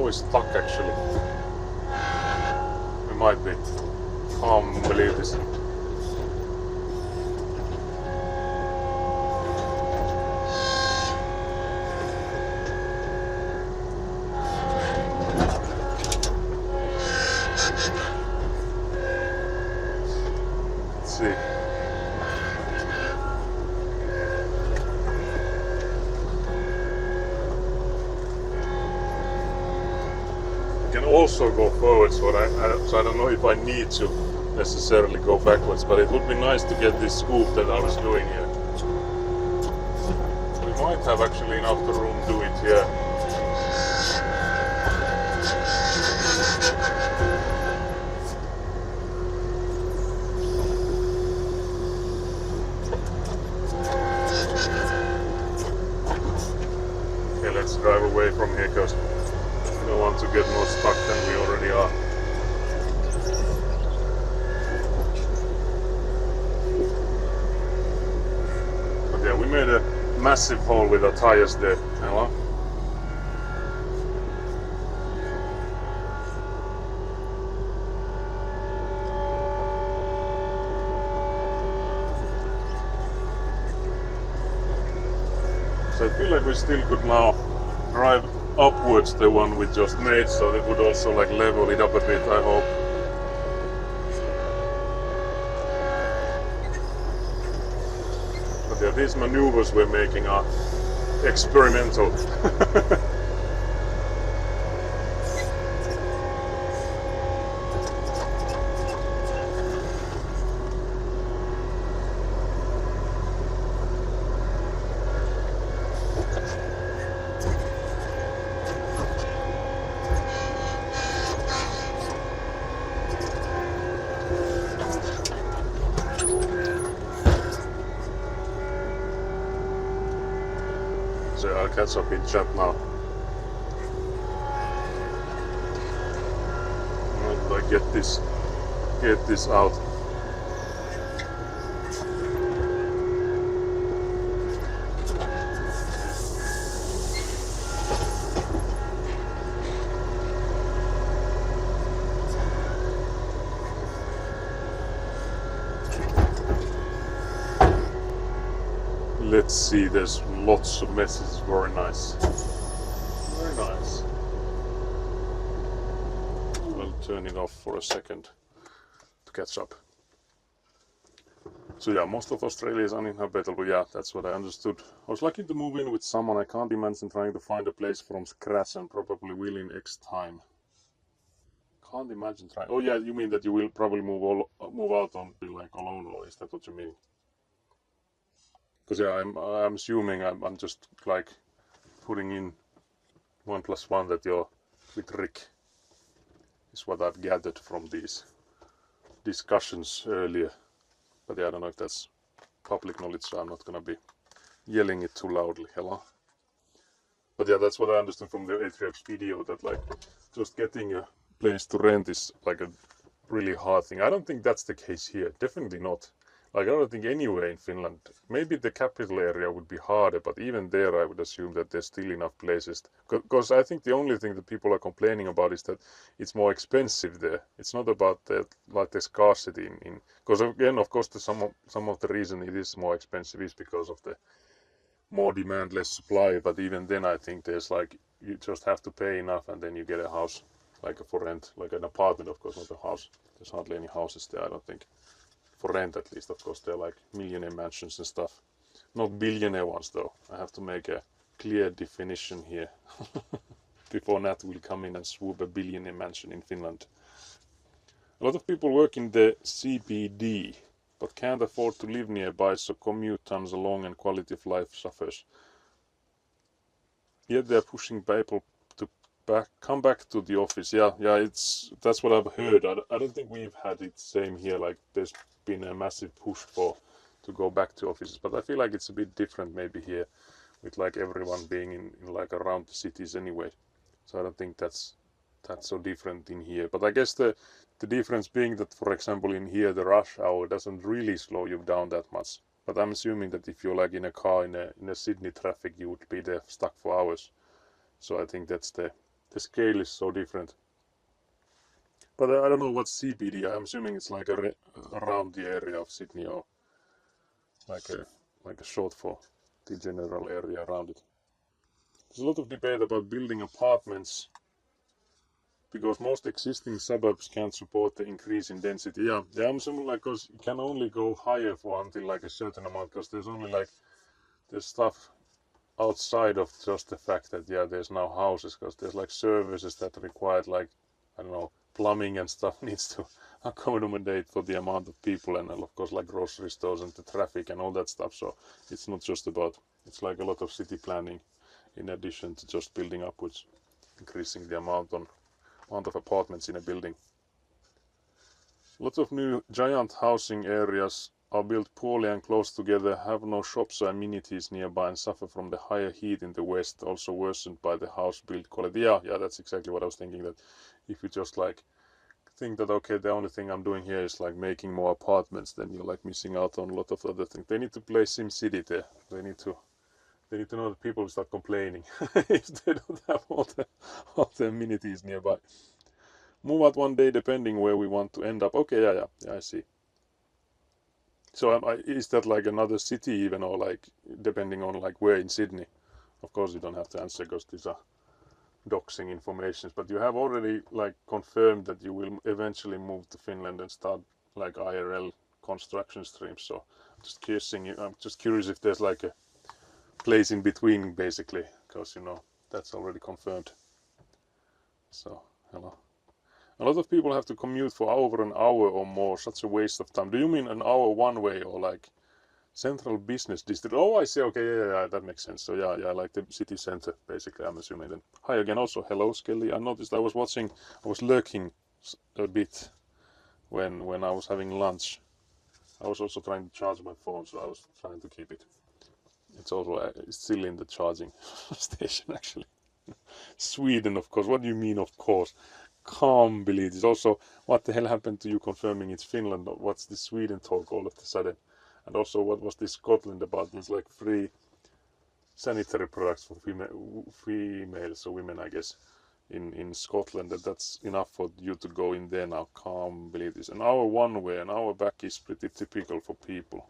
always stuck actually. We might be. Can't believe this. Let's see. Also go forward, so I don't know if I need to necessarily go backwards, but it would be nice to get this scoop that I was doing here. We might have actually enough room to do it here. Okay, let's drive away from here because I don't want to get more stuck than we already are. But yeah, we made a massive hole with our tires there. Hello? So I feel like we still could now drive upwards the one we just made, so it would also like level it up a bit, I hope. But yeah, these maneuvers we're making are experimental. So I'll catch up in chat now. How do I get this out? Let's see, there's lots of messages, very nice. Very nice. I'll turn it off for a second to catch up. So yeah, most of Australia is uninhabitable, yeah, that's what I understood. I was lucky to move in with someone. I can't imagine trying to find a place from scratch and probably will in X time. Can't imagine trying. Oh yeah, you mean that you will probably move out on like alone, or is that what you mean? Because yeah, I'm assuming I'm just like putting in 1 + 1 that you're with Rick, is what I've gathered from these discussions earlier. But yeah, I don't know if that's public knowledge, so I'm not gonna be yelling it too loudly. Hello. But yeah, that's what I understood from the Atrium's video, that like just getting a place to rent is like a really hard thing. I don't think that's the case here. Definitely not. Like, I don't think anywhere in Finland. Maybe the capital area would be harder, but even there I would assume that there's still enough places. Because I think the only thing that people are complaining about is that it's more expensive there. It's not about the scarcity in because again, of course, some of the reason it is more expensive is because of the more demand, less supply. But even then, I think there's like, you just have to pay enough and then you get a house, like for rent, like an apartment, of course, not a house. There's hardly any houses there, I don't think. For rent, at least. Of course, they're like millionaire mansions and stuff. Not billionaire ones, though. I have to make a clear definition here before Nat will come in and swoop a billionaire mansion in Finland. A lot of people work in the CBD, but can't afford to live nearby, so commute times are long and quality of life suffers. Yet they're pushing people to come back to the office. Yeah, that's what I've heard. I don't think we've had it same here. Like, there's been a massive push to go back to offices, but I feel like it's a bit different maybe here, with like everyone being in like around the cities anyway. So I don't think that's so different in here. But I guess the difference being that, for example, in here the rush hour doesn't really slow you down that much. But I'm assuming that if you're like in a car in a Sydney traffic, you would be there stuck for hours. So I think that's the the scale is so different. But I don't know what's CBD. I'm assuming it's like around the area of Sydney, or like a short for the general area around it. There's a lot of debate about building apartments because most existing suburbs can't support the increase in density. Yeah, I'm assuming like because you can only go higher for until like a certain amount, because there's only like there's stuff outside of just the fact that there's now houses, because there's like services that require like, I don't know, plumbing and stuff needs to accommodate for the amount of people, and of course like grocery stores and the traffic and all that stuff. So it's not just about, it's like a lot of city planning in addition to just building upwards, increasing the amount of apartments in a building. Lots of new giant housing areas are built poorly and close together, have no shops or amenities nearby, and suffer from the higher heat in the west, also worsened by the house build quality. Yeah, that's exactly what I was thinking, that if you just like think that, okay, the only thing I'm doing here is like making more apartments, then you're like missing out on a lot of other things. They need to play SimCity there. They need to know that people will start complaining if they don't have all the amenities nearby. Move out one day depending where we want to end up. Okay, yeah, I see. So is that like another city even, or like depending on like where in Sydney? Of course you don't have to answer because these are doxing information, but you have already like confirmed that you will eventually move to Finland and start like IRL construction streams. So I'm just curious if there's like a place in between basically, because that's already confirmed. So hello. A lot of people have to commute for over an hour or more. Such a waste of time. Do you mean an hour one way, or like central business district? Oh, I see. Okay, yeah, that makes sense. So yeah, like the city center, basically, I'm assuming then. Hi again. Also, hello, Skelly. I noticed I was lurking a bit when I was having lunch. I was also trying to charge my phone, so I was trying to keep it. It's also still in the charging station, actually. Sweden, of course. What do you mean, of course? Can't believe this. Also, what the hell happened to you confirming it's Finland? What's the Sweden talk all of a sudden? And also, what was this Scotland about? There's like free sanitary products for females, so women, I guess, in Scotland. That's enough for you to go in there now. Can't believe this. An hour one way, an hour back is pretty typical for people.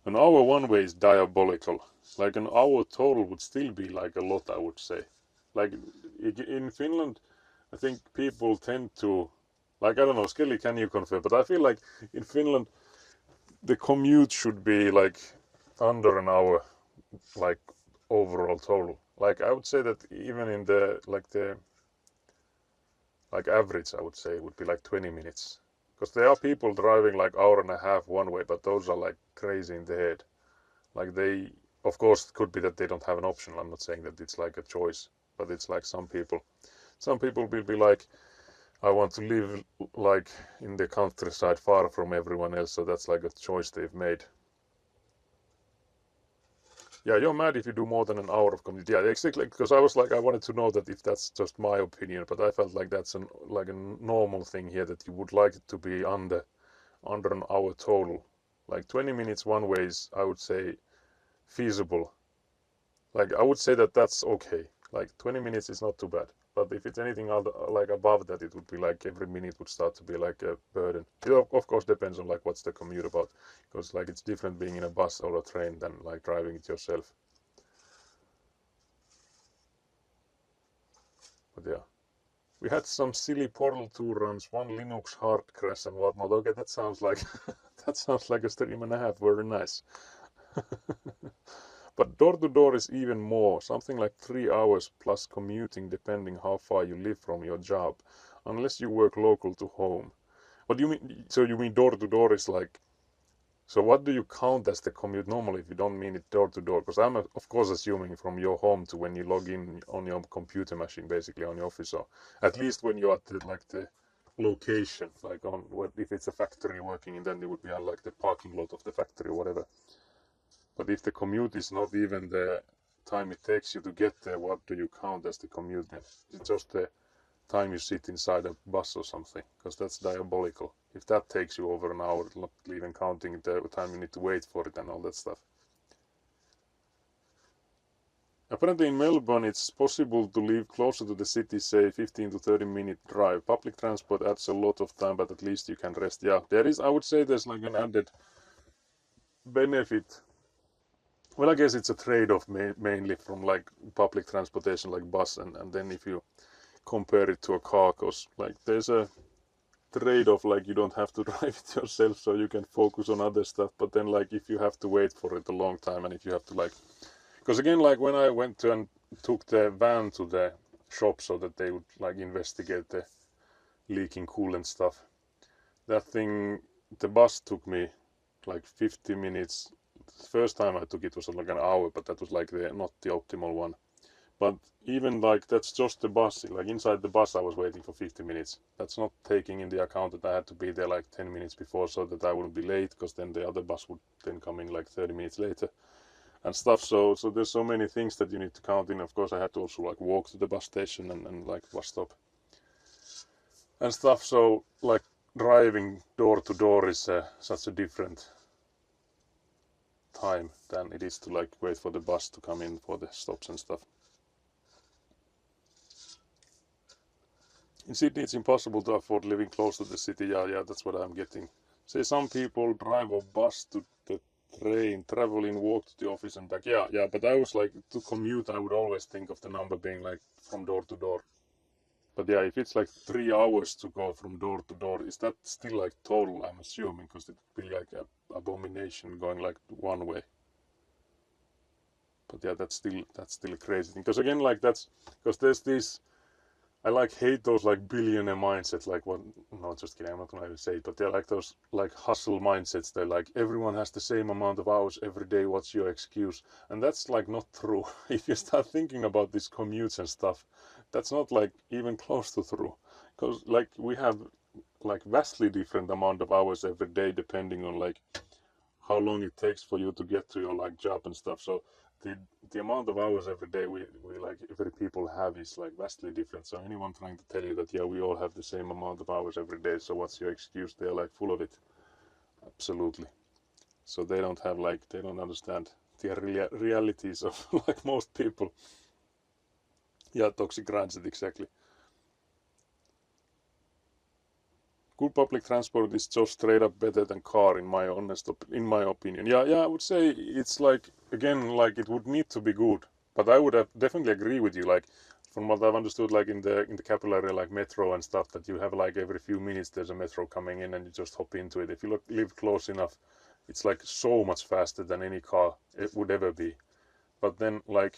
An hour one way is diabolical. Like an hour total would still be like a lot, I would say. Like in Finland, I think people tend to, like, I don't know, Skelly, can you confirm? But I feel like in Finland, the commute should be like under an hour, like overall total. Like I would say that even in the average, I would say it would be like 20 minutes. Because there are people driving like hour and a half one way, but those are like crazy in the head. Like of course, it could be that they don't have an option. I'm not saying that it's like a choice, but it's like some people will be like, I want to live like in the countryside far from everyone else, so that's like a choice they've made. Yeah, you're mad if you do more than an hour of commute. Yeah, exactly. Because I was like, I wanted to know that if that's just my opinion, but I felt like that's like a normal thing here, that you would like it to be under an hour total. Like 20 minutes one way is, I would say, feasible. Like I would say that that's okay. Like 20 minutes is not too bad. But if it's anything other, like above that, it would be like every minute would start to be like a burden. It of course depends on like what's the commute about, because like it's different being in a bus or a train than like driving it yourself. But yeah, we had some silly Portal 2 runs, one Linux hard crash and whatnot. Okay, that sounds like that sounds like a stream and a half. Very nice. But door to door is even more, something like 3 hours plus commuting depending how far you live from your job, unless you work local to home. What do you mean? So you mean door to door is like, so what do you count as the commute normally if you don't mean it door to door? Because I'm of course assuming from your home to when you log in on your computer machine, basically on your office, or at least when you're at the location, like on what if it's a factory working, and then it would be on like the parking lot of the factory or whatever. But if the commute is not even the time it takes you to get there, what do you count as the commute then? Is it just the time you sit inside a bus or something? Because that's diabolical. If that takes you over an hour, not even counting the time you need to wait for it and all that stuff. Apparently in Melbourne it's possible to live closer to the city, say 15 to 30-minute drive. Public transport adds a lot of time, but at least you can rest. Yeah, there is, I would say there's like an added benefit. Well, I guess it's a trade-off mainly from like public transportation like bus, and then if you compare it to a car, cause like there's a trade-off, like you don't have to drive it yourself, so you can focus on other stuff. But then like if you have to wait for it a long time, and if you have to like, because again, like when I went to and took the van to the shop so that they would like investigate the leaking coolant stuff, that thing, the bus took me like 50 minutes. The first time I took it was like an hour, but that was like not the optimal one. But even like that's just the bus, like inside the bus I was waiting for 50 minutes. That's not taking in the account that I had to be there like 10 minutes before so that I wouldn't be late, because then the other bus would then come in like 30 minutes later and stuff. So there's so many things that you need to count in. Of course I had to also like walk to the bus station and like bus stop and stuff. So like driving door to door is such a different time than it is to like wait for the bus to come in for the stops and stuff. In Sydney it's impossible to afford living close to the city. Yeah, that's what I'm getting. Say some people drive a bus to the train, traveling, walk to the office and back. Yeah, but I was like, to commute I would always think of the number being like from door to door. But yeah, if it's like 3 hours to go from door to door, is that still like total, I'm assuming, because it would be like an abomination going like one way. But yeah, that's still a crazy thing. Because again, like that's, because there's this, I like hate those like billionaire mindsets, like what, no, just kidding, I'm not gonna even say it, but they're like those like hustle mindsets. They're like, everyone has the same amount of hours every day, what's your excuse? And that's like not true. If you start thinking about these commutes and stuff, that's not like even close to true. Because like we have like vastly different amount of hours every day depending on like how long it takes for you to get to your like job and stuff. So the amount of hours every day we like every people have is like vastly different. So anyone trying to tell you that yeah we all have the same amount of hours every day, so what's your excuse? They're like full of it. Absolutely. So they don't have like, they don't understand the realities of like most people. Yeah, toxic mindset, exactly. Good public transport is just straight up better than car in my opinion. Yeah, I would say it's like, again, like it would need to be good, but I would have definitely agree with you. Like from what I've understood, like in the capital area, like metro and stuff, that you have like every few minutes there's a metro coming in and you just hop into it. If you live close enough, it's like so much faster than any car it would ever be. But then like